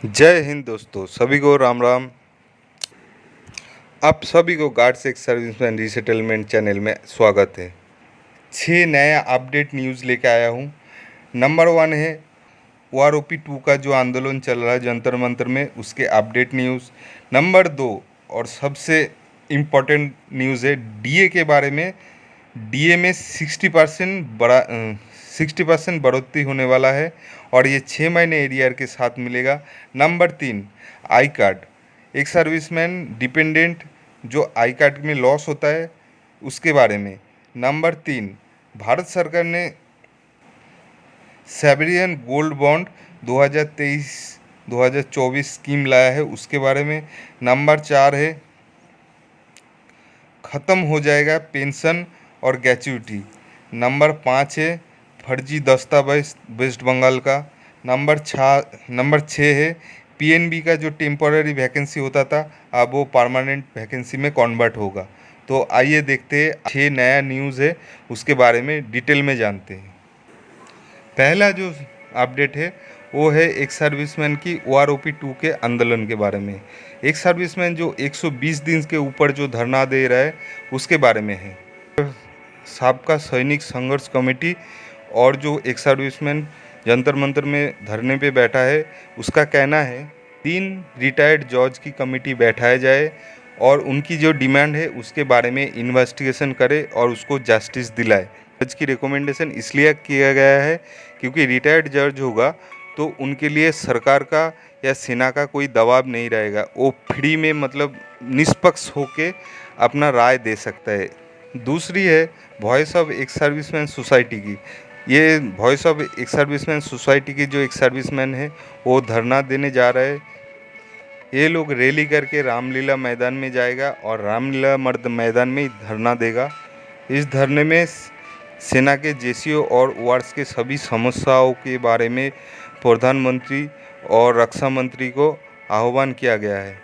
जय हिंद दोस्तों, सभी को राम राम। आप सभी को guards ex serviceman resettlement channel में स्वागत है। 6 नया अपडेट न्यूज़ लेके आया हूँ। नंबर 1 है OROP-2 का जो आंदोलन चल रहा है जंतर मंतर में, उसके अपडेट न्यूज़। नंबर 2 और सबसे इम्पोर्टेंट न्यूज़ है डीए के बारे में। डीए में 60% बढ़ोतरी होने वाला है और ये 6 महीने एरियर के साथ मिलेगा। नंबर 3 आई कार्ड, एक सर्विसमैन डिपेंडेंट जो आई कार्ड में लॉस होता है उसके बारे में। नंबर 3 भारत सरकार ने सॉवरेन गोल्ड बॉन्ड 2023-2024 स्कीम लाया है, उसके बारे में। नंबर 4 है ख़त्म हो जाएगा पेंशन और ग्रेच्युटी। नंबर 5 है फर्जी दस्तावेज वेस्ट बंगाल का। नंबर 6 है पीएनबी का जो टेम्पररी वैकेंसी होता था अब वो परमानेंट वैकेंसी में कन्वर्ट होगा। तो आइए देखते हैं 6 नया न्यूज़ है, उसके बारे में डिटेल में जानते हैं। पहला जो अपडेट है वो है एक सर्विसमैन की OROP-2 के आंदोलन के बारे में। एक सर्विसमैन जो 120 दिन के ऊपर जो धरना दे रहा है उसके बारे में है। साबका सैनिक संघर्ष कमेटी और जो एक सर्विसमैन जंतर मंतर में धरने पे बैठा है उसका कहना है 3 रिटायर्ड जज की कमेटी बैठाया जाए और उनकी जो डिमांड है उसके बारे में इन्वेस्टिगेशन करे और उसको जस्टिस दिलाए। जज की रिकमेंडेशन इसलिए किया गया है क्योंकि रिटायर्ड जज होगा तो उनके लिए सरकार का या सेना का कोई दबाव नहीं रहेगा, वो फ्री में मतलब निष्पक्ष होके अपना राय दे सकता है। दूसरी है वॉइस ऑफ एक सर्विसमैन सोसाइटी की। ये वॉइस ऑफ एक सर्विसमैन सोसाइटी की जो एक सर्विसमैन है वो धरना देने जा रहा है। ये लोग रैली करके रामलीला मैदान में जाएगा और रामलीला मर्द मैदान में ही धरना देगा। इस धरने में सेना के जेसीओ और वार्ड्स के सभी समस्याओं के बारे में प्रधानमंत्री और रक्षा मंत्री को आह्वान किया गया है।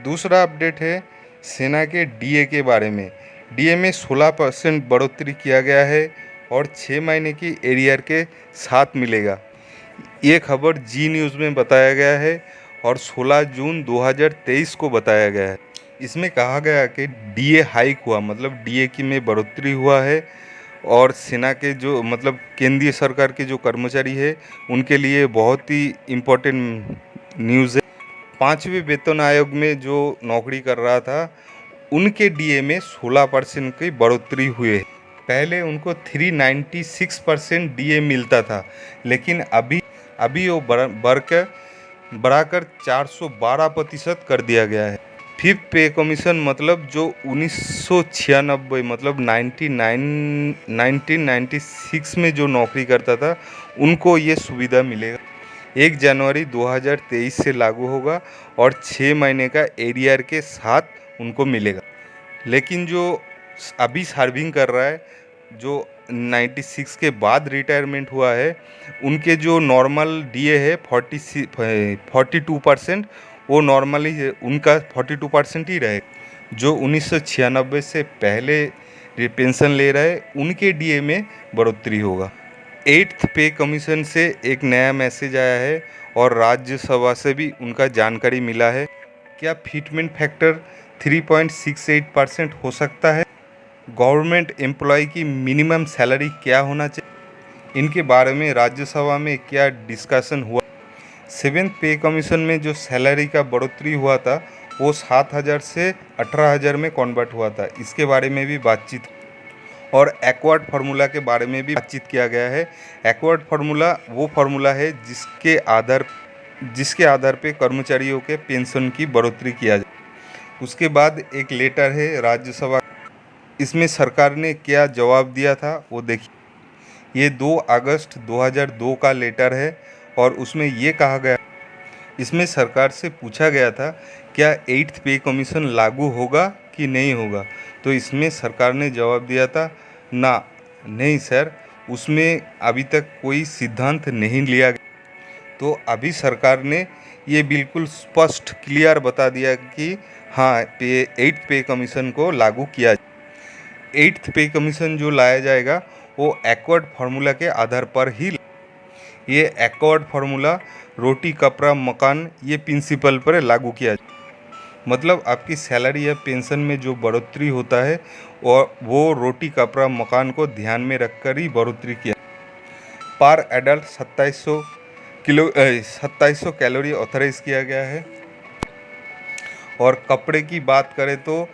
दूसरा अपडेट है सेना के डीए के बारे में। डीए में 16% बढ़ोतरी किया गया है और 6 महीने की एरियर के साथ मिलेगा। ये खबर जी न्यूज़ में बताया गया है और 16 जून 2023 को बताया गया है। इसमें कहा गया कि डीए हाइक हुआ, मतलब डीए की में बढ़ोतरी हुआ है और सेना के जो मतलब केंद्रीय सरकार के जो कर्मचारी है उनके लिए बहुत ही इम्पोर्टेंट न्यूज़ है। 5वें वेतन आयोग में जो नौकरी कर रहा था उनके डीए में 16% की बढ़ोतरी हुई है। पहले उनको 396% डीए मिलता था, लेकिन अभी वो बढ़ाकर 412% कर दिया गया है। 5th पे कमीशन मतलब जो 1996 मतलब 1996 में जो नौकरी करता था उनको ये सुविधा मिलेगा। 1 जनवरी 2023 से लागू होगा और 6 महीने का एरियर के साथ उनको मिलेगा। लेकिन जो अभी सर्विंग कर रहा है, जो 96 के बाद रिटायरमेंट हुआ है, उनके जो नॉर्मल डीए है 42%, वो नॉर्मली उनका 42% ही रहे। जो 1996 से पहले पेंशन ले रहे उनके डीए में बढ़ोतरी होगा। 8th पे कमीशन से एक नया मैसेज आया है और राज्यसभा से भी उनका जानकारी मिला है। क्या फिटमेंट फैक्टर 3.68% हो सकता है? गवर्नमेंट एम्प्लॉय की मिनिमम सैलरी क्या होना चाहिए, इनके बारे में राज्यसभा में क्या डिस्कशन हुआ। 7th पे कमीशन में जो सैलरी का बढ़ोतरी हुआ था वो 7,000 से 18,000 में कन्वर्ट हुआ था, इसके बारे में भी बातचीत और एक्वार्ड फार्मूला के बारे में भी बातचीत किया गया है। एक्वार्ड फार्मूला वो फार्मूला है जिसके आधार पे कर्मचारियों के पेंशन की बढ़ोतरी किया जाए। उसके बाद एक लेटर है राज्यसभा, इसमें सरकार ने क्या जवाब दिया था वो देखिए। ये 2 अगस्त 2002 का लेटर है और उसमें ये कहा गया, इसमें सरकार से पूछा गया था क्या 8th पे कमीशन लागू होगा कि नहीं होगा, तो इसमें सरकार ने जवाब दिया था नहीं सर, उसमें अभी तक कोई सिद्धांत नहीं लिया गया। तो अभी सरकार ने ये बिल्कुल स्पष्ट क्लियर बता दिया कि हाँ 8th पे कमीशन को लागू किया। 8th पे कमीशन जो लाया जाएगा वो एक्वार्ड फार्मूला के आधार पर ही। ये एक्वार्ड फार्मूला रोटी कपड़ा मकान ये प्रिंसिपल पर लागू किया। मतलब आपकी सैलरी या पेंशन में जो बढ़ोतरी होता है और वो रोटी कपड़ा मकान को ध्यान में रखकर ही बढ़ोतरी किया। पर एडल्ट 2700 कैलोरी ऑथराइज किया गया है। और कपड़े की बात करें तो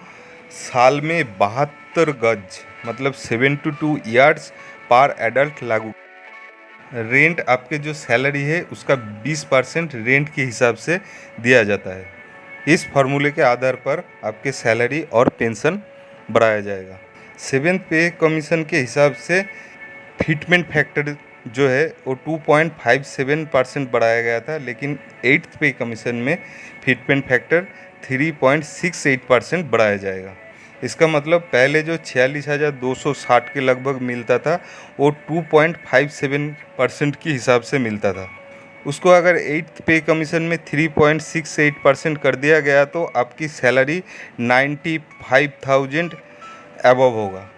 साल में 72 गज मतलब 72 यार्ड्स पर एडल्ट लागू। रेंट आपके जो सैलरी है उसका 20% रेंट के हिसाब से दिया जाता है। इस फार्मूले के आधार पर आपके सैलरी और पेंशन बढ़ाया जाएगा। 7th पे कमीशन के हिसाब से फिटमेंट फैक्टर जो है वो 2.57% बढ़ाया गया था, लेकिन 8th पे कमीशन में फिटमेंट फैक्टर 3.68% बढ़ाया जाएगा। इसका मतलब पहले जो 46,260 के लगभग मिलता था वो 2.57% के हिसाब से मिलता था। उसको अगर 8th पे कमीशन में 3.68% कर दिया गया तो आपकी सैलरी 95,000 अबव होगा।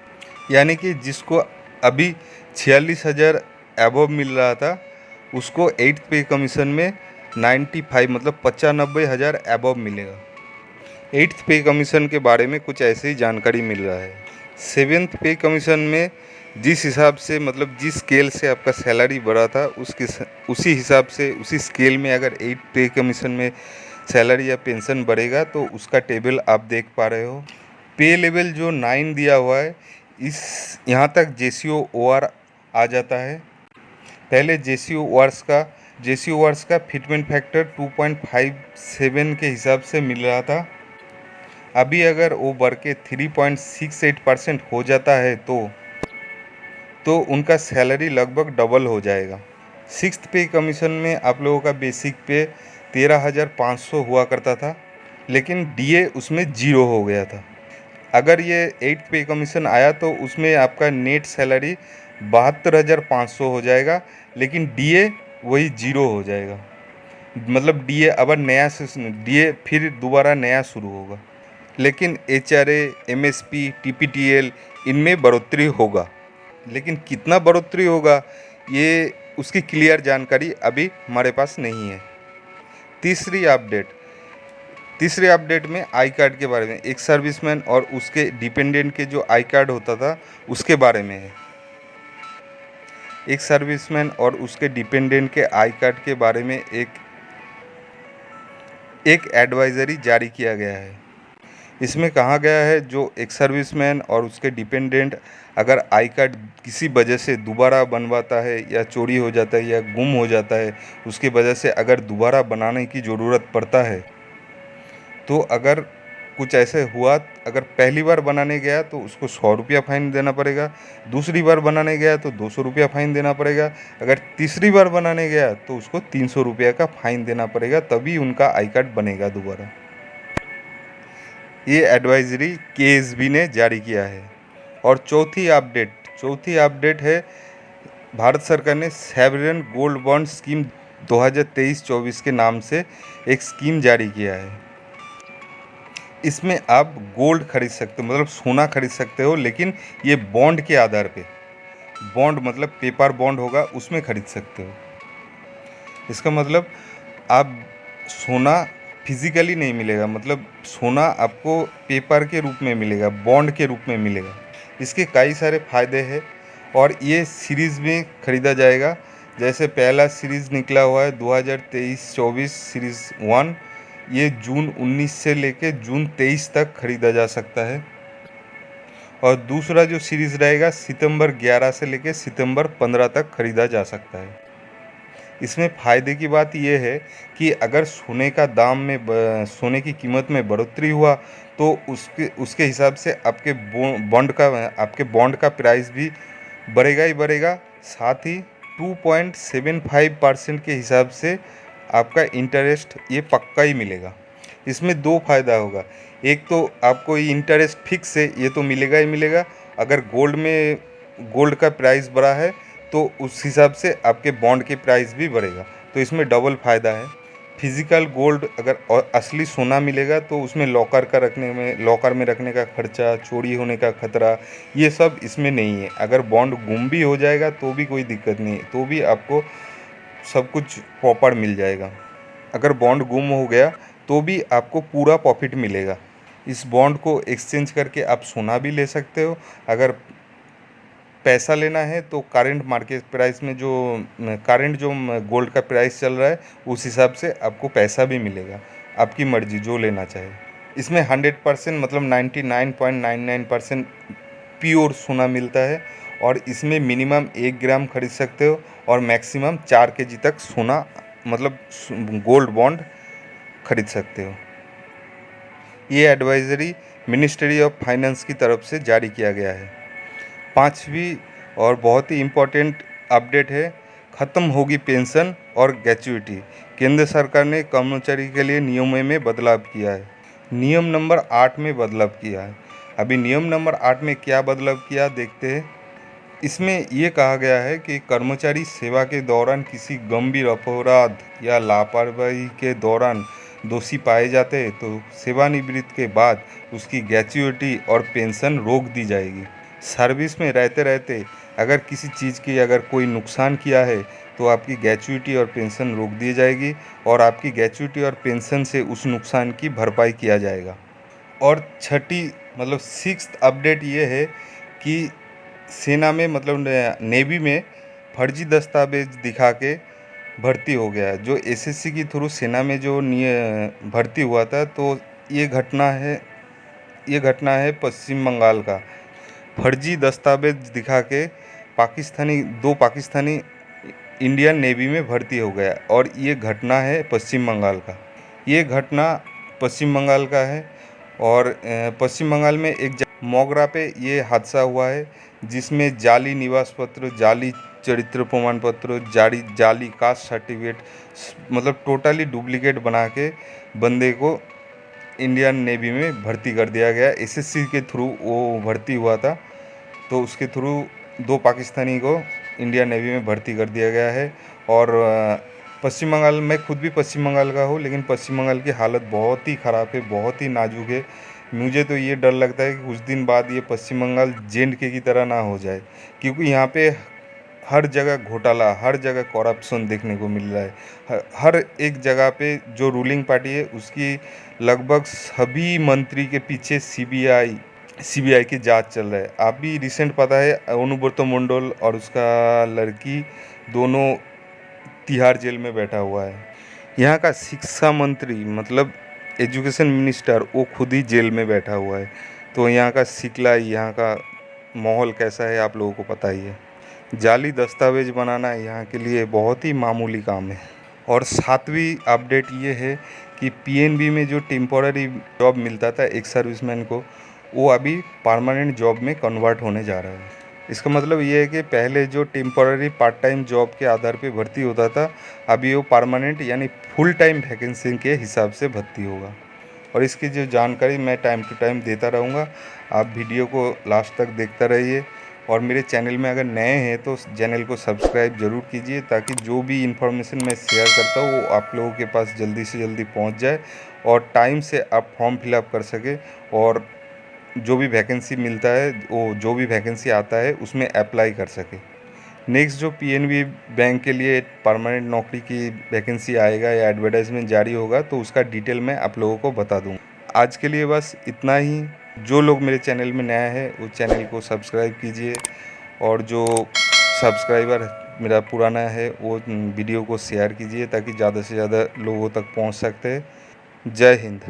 यानी कि जिसको अभी 46,000 अबव मिल रहा था उसको 8th पे कमीशन में 95 मतलब 95,000 अबव मिलेगा। 8th पे कमीशन के बारे में कुछ ऐसे ही जानकारी मिल रहा है। 7th पे कमीशन में जिस हिसाब से मतलब जिस स्केल से आपका सैलरी बढ़ा था उसी हिसाब से उसी स्केल में अगर 8th पे कमीशन में सैलरी या पेंशन बढ़ेगा तो उसका टेबल आप देख पा रहे हो। पे लेवल जो 9 दिया हुआ है इस यहाँ तक जेसीओ ओआर आ जाता है। पहले जेसीओ ओआर्स का फिटमेंट फैक्टर 2.57 के हिसाब से मिल रहा था। अभी अगर वो बढ़ के 3.68% हो जाता है तो उनका सैलरी लगभग डबल हो जाएगा। 6th पे कमीशन में आप लोगों का बेसिक पे 13,500 हुआ करता था, लेकिन डीए उसमें 0 हो गया था। अगर ये 8th पे कमीशन आया तो उसमें आपका नेट सैलरी 72,500 हो जाएगा, लेकिन डीए वही 0 हो जाएगा। मतलब डीए अब नया से डीए फिर दोबारा नया शुरू होगा। लेकिन एचआरए, एमएसपी, टीपीटीएल इनमें बढ़ोतरी होगा, लेकिन कितना बढ़ोतरी होगा ये उसकी क्लियर जानकारी अभी हमारे पास नहीं है। तीसरी अपडेट में आई कार्ड के बारे में, एक सर्विसमैन और उसके डिपेंडेंट के जो आई कार्ड होता था उसके बारे में है। एक सर्विसमैन और उसके डिपेंडेंट के आई कार्ड के बारे में एक एडवाइजरी जारी किया गया है। इसमें कहा गया है जो एक सर्विसमैन और उसके डिपेंडेंट अगर आई कार्ड किसी वजह से दोबारा बनवाता है या चोरी हो जाता है या गुम हो जाता है, उसकी वजह से अगर दोबारा बनाने की ज़रूरत पड़ता है तो अगर कुछ ऐसे हुआ, अगर पहली बार बनाने गया तो उसको 100 रुपया फ़ाइन देना पड़ेगा, दूसरी बार बनाने गया तो 200 रुपया फ़ाइन देना पड़ेगा, अगर तीसरी बार बनाने गया तो उसको 300 रुपया का फ़ाइन देना पड़ेगा, तभी उनका आई कार्ड बनेगा दोबारा। ये एडवाइजरी केएसबी ने जारी किया है। और चौथी अपडेट है भारत सरकार ने सॉवरेन गोल्ड बॉन्ड स्कीम 2023-24 के नाम से एक स्कीम जारी किया है। इसमें आप गोल्ड खरीद सकते हो, मतलब सोना खरीद सकते हो, लेकिन ये बॉन्ड के आधार पे, बॉन्ड मतलब पेपर बॉन्ड होगा उसमें खरीद सकते हो। इसका मतलब आप सोना फिजिकली नहीं मिलेगा, मतलब सोना आपको पेपर के रूप में मिलेगा, बॉन्ड के रूप में मिलेगा। इसके कई सारे फ़ायदे हैं और ये सीरीज़ में ख़रीदा जाएगा। जैसे पहला सीरीज़ निकला हुआ है 2023-24 सीरीज़ 1, ये जून 19 से लेके जून 23 तक ख़रीदा जा सकता है। और दूसरा जो सीरीज़ रहेगा सितंबर 11 से लेके सितंबर 15 तक ख़रीदा जा सकता है। इसमें फ़ायदे की बात यह है कि अगर सोने का दाम में सोने की कीमत में बढ़ोतरी हुआ तो उसके हिसाब से आपके बॉन्ड का प्राइस भी बढ़ेगा ही बढ़ेगा। साथ ही 2.75% के हिसाब से आपका इंटरेस्ट ये पक्का ही मिलेगा। इसमें दो फ़ायदा होगा, एक तो आपको ये इंटरेस्ट फिक्स है, ये तो मिलेगा ही मिलेगा। अगर गोल्ड का प्राइस बढ़ा है तो उस हिसाब से आपके बॉन्ड के प्राइस भी बढ़ेगा, तो इसमें डबल फ़ायदा है। फिज़िकल गोल्ड अगर असली सोना मिलेगा तो उसमें लॉकर में रखने का खर्चा, चोरी होने का खतरा, ये सब इसमें नहीं है। अगर बॉन्ड गुम भी हो जाएगा तो भी कोई दिक्कत नहीं है, तो भी आपको सब कुछ प्रॉपर मिल जाएगा। अगर बॉन्ड गुम हो गया तो भी आपको पूरा प्रॉफिट मिलेगा। इस बॉन्ड को एक्सचेंज करके आप सोना भी ले सकते हो। अगर पैसा लेना है तो करंट मार्केट प्राइस में जो करंट जो गोल्ड का प्राइस चल रहा है उस हिसाब से आपको पैसा भी मिलेगा। आपकी मर्ज़ी जो लेना चाहे। इसमें 100% मतलब 99.99% प्योर सोना मिलता है और इसमें मिनिमम 1 ग्राम खरीद सकते हो और मैक्सिमम 4 केजी तक सोना मतलब गोल्ड बॉन्ड खरीद सकते हो। ये एडवाइज़री मिनिस्ट्री ऑफ फाइनेंस की तरफ से जारी किया गया है। पांचवी और बहुत ही इम्पोर्टेंट अपडेट है, ख़त्म होगी पेंशन और ग्रेच्युइटी। केंद्र सरकार ने कर्मचारी के लिए नियमों में बदलाव किया है। नियम नंबर 8 में बदलाव किया है। अभी नियम नंबर 8 में क्या बदलाव किया देखते हैं। इसमें ये कहा गया है कि कर्मचारी सेवा के दौरान किसी गंभीर अपराध या लापरवाही के दौरान दोषी पाए जाते हैं तो सेवानिवृत्ति के बाद उसकी ग्रेच्युइटी और पेंशन रोक दी जाएगी। सर्विस में रहते रहते अगर किसी चीज़ की अगर कोई नुकसान किया है तो आपकी ग्रेच्युइटी और पेंशन रोक दी जाएगी और आपकी ग्रेच्युइटी और पेंशन से उस नुकसान की भरपाई किया जाएगा। और छठी मतलब 6th अपडेट ये है कि सेना में मतलब नेवी में फर्जी दस्तावेज दिखा के भर्ती हो गया है। जो एसएससी के थ्रू सेना में जो भर्ती हुआ था तो ये घटना है पश्चिम बंगाल का। फर्जी दस्तावेज दिखा के दो पाकिस्तानी इंडियन नेवी में भर्ती हो गया और ये घटना है पश्चिम बंगाल का। ये घटना पश्चिम बंगाल का है और पश्चिम बंगाल में एक मोगरा पे ये हादसा हुआ है जिसमें जाली निवास पत्र, जाली चरित्र प्रमाण पत्र, जाली कास्ट सर्टिफिकेट मतलब टोटली डुप्लीकेट बना के बंदे को इंडियन नेवी में भर्ती कर दिया गया। एसएससी के थ्रू वो भर्ती हुआ था तो उसके थ्रू दो पाकिस्तानी को इंडियन नेवी में भर्ती कर दिया गया है। और पश्चिम बंगाल, मैं खुद भी पश्चिम बंगाल का हूँ, लेकिन पश्चिम बंगाल की हालत बहुत ही ख़राब है, बहुत ही नाजुक है। मुझे तो ये डर लगता है कि कुछ दिन बाद ये पश्चिम बंगाल जे.एंड.के की तरह ना हो जाए, क्योंकि यहाँ पे हर जगह घोटाला, हर जगह करप्शन देखने को मिल रहा है। हर एक जगह पे जो रूलिंग पार्टी है उसकी लगभग सभी मंत्री के पीछे सीबीआई की जांच चल रहा है। अभी रिसेंट पता है अनुब्रत मंडल और उसका लड़की दोनों तिहाड़ जेल में बैठा हुआ है। यहाँ का शिक्षा मंत्री मतलब एजुकेशन मिनिस्टर वो खुद ही जेल में बैठा हुआ है। तो यहाँ का सिखलाई, यहाँ का माहौल कैसा है आप लोगों को पता ही है। जाली दस्तावेज बनाना यहाँ के लिए बहुत ही मामूली काम है। और 7वीं अपडेट ये है कि पीएनबी में जो टेम्पोररी जॉब मिलता था एक सर्विसमैन को, वो अभी परमानेंट जॉब में कन्वर्ट होने जा रहा है। इसका मतलब ये है कि पहले जो टेम्पोररी पार्ट टाइम जॉब के आधार पे भर्ती होता था, अभी वो परमानेंट यानी फुल टाइम वैकेंसी के हिसाब से भर्ती होगा। और इसकी जो जानकारी मैं टाइम टू टाइम देता रहूँगा। आप वीडियो को लास्ट तक देखते रहिए और मेरे चैनल में अगर नए हैं तो चैनल को सब्सक्राइब ज़रूर कीजिए, ताकि जो भी इन्फॉर्मेशन मैं शेयर करता हूँ वो आप लोगों के पास जल्दी से जल्दी पहुँच जाए और टाइम से आप फॉर्म फिलअप कर सके और जो भी वैकेंसी मिलता है वो जो भी वैकेंसी आता है उसमें अप्लाई कर सके। नेक्स्ट जो पीएनबी बैंक के लिए परमानेंट नौकरी की वैकेंसी आएगा या एडवर्टाइजमेंट जारी होगा तो उसका डिटेल मैं आप लोगों को बता दूँगा। आज के लिए बस इतना ही। जो लोग मेरे चैनल में नया है वो चैनल को सब्सक्राइब कीजिए और जो सब्सक्राइबर मेरा पुराना है वो वीडियो को शेयर कीजिए ताकि ज़्यादा से ज़्यादा लोगों तक पहुंच सकते हैं। जय हिंद।